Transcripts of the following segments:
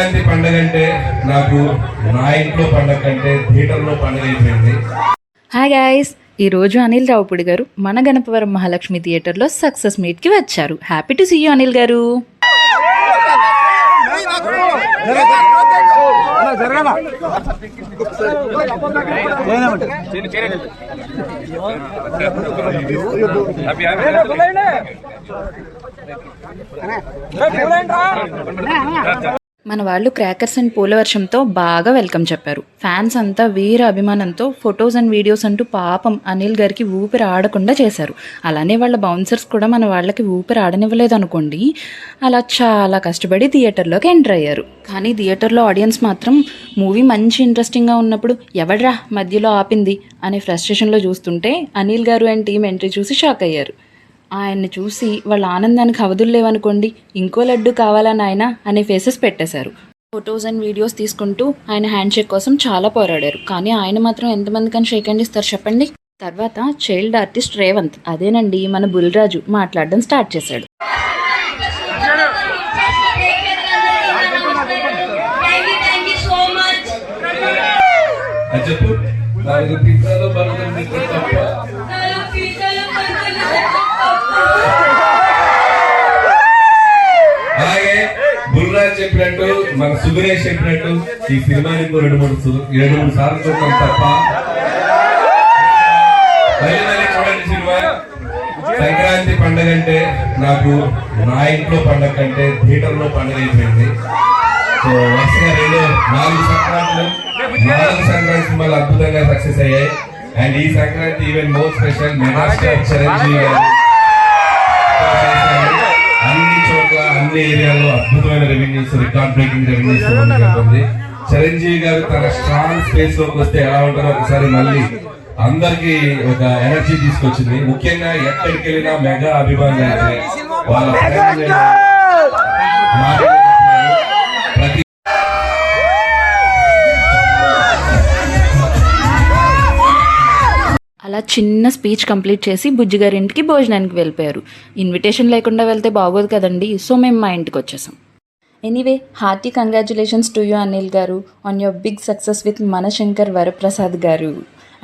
సంక్రాంతి పండుగ అంటే నాకు నా ఇంట్లో పండుగ కంటే థియేటర్లో పండుగ అయిపోయింది. హాయ్ గాయ్స్, ఈరోజు అనిల్ రావుపూడి గారు మన గణపవరం మహాలక్ష్మి థియేటర్లో సక్సెస్ మీట్కి వచ్చారు. Happy to see you Anil garu. మన వాళ్ళు క్రాకర్స్ అండ్ పూల వర్షంతో బాగా వెల్కమ్ చెప్పారు. ఫ్యాన్స్ అంతా వీర అభిమానంతో ఫొటోస్ అండ్ వీడియోస్ అంటూ పాపం అనిల్ గారికి ఊపిరి ఆడకుండా చేశారు. అలానే వాళ్ళ బౌన్సర్స్ కూడా మన వాళ్ళకి ఊపిరి ఆడనివ్వలేదు అనుకోండి. అలా చాలా కష్టపడి థియేటర్లోకి ఎంటర్ అయ్యారు. కానీ థియేటర్లో ఆడియన్స్ మాత్రం మూవీ మంచి ఇంట్రెస్టింగ్గా ఉన్నప్పుడు ఎవడ్రా మధ్యలో ఆపింది అనే ఫ్రస్ట్రేషన్లో చూస్తుంటే అనిల్ గారు అండ్ టీం ఎంట్రీ చూసి షాక్ అయ్యారు. ఆయన్ని చూసి వాళ్ళ ఆనందానికి అవధులు లేవనుకోండి. ఇంకో లడ్డు కావాలా నాయనా అనే ఫేసెస్ పెట్టేశారు. ఫొటోస్ అండ్ వీడియోస్ తీసుకుంటూ ఆయన హ్యాండ్ షేక్ కోసం చాలా పోరాడారు. కానీ ఆయన మాత్రం ఎంతమందికని షేక్ హ్యాండ్ ఇస్తారు చెప్పండి. తర్వాత చైల్డ్ ఆర్టిస్ట్ రేవంత్, అదేనండి మన బుల్రాజు, మాట్లాడడం స్టార్ట్ చేశాడు. అలాగే బుల్రాజ్ చెప్పినట్టు మన సుబిరేష్ చెప్పినట్టు ఈ సినిమాని 2-3 సార్లు చూద్దాం తప్ప మళ్ళీ చూడండి సినిమా. సంక్రాంతి పండుగ అంటే నాకు నా ఇంట్లో పండుగ కంటే థియేటర్లో పండుగ అయిపోయింది. సో వరుసగా 4 సంక్రాంతి సినిమాలు అద్భుతంగా సక్సెస్ అయ్యాయి. అండ్ ఈ Sankranti even more special. Megastar Chiranjeevi గారు అన్ని చోట్ల అన్ని ఏరియాలో అద్భుతమైన రెవెన్యూస్, రికార్డ్ బ్రేకింగ్ రెవెన్యూస్ ఉంది. చిరంజీవి గారు తన స్ట్రాంగ్ స్పేస్ లోకి వస్తే ఎలా ఉంటారో ఒకసారి మళ్ళీ అందరికి ఒక ఎనర్జీ తీసుకొచ్చింది. ముఖ్యంగా ఎక్కడికి వెళ్ళినా మెగా అభిమానులు వాళ్ళ అలా చిన్న స్పీచ్ కంప్లీట్ చేసి బుజ్జిగారి ఇంటికి భోజనానికి వెళ్ళిపోయారు. ఇన్విటేషన్ లేకుండా వెళ్తే బాగోదు కదండి. సో మేము మా ఇంటికి వచ్చేసాం. Anyway, hearty congratulations to you Anil garu on your big success with Manashankar Varaprasad garu.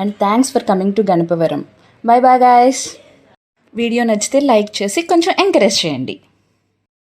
And thanks for coming to Ganapavaram. Bye bye guys. Video నచ్చితే లైక్ చేసి కొంచెం ఎంకరేజ్ చేయండి.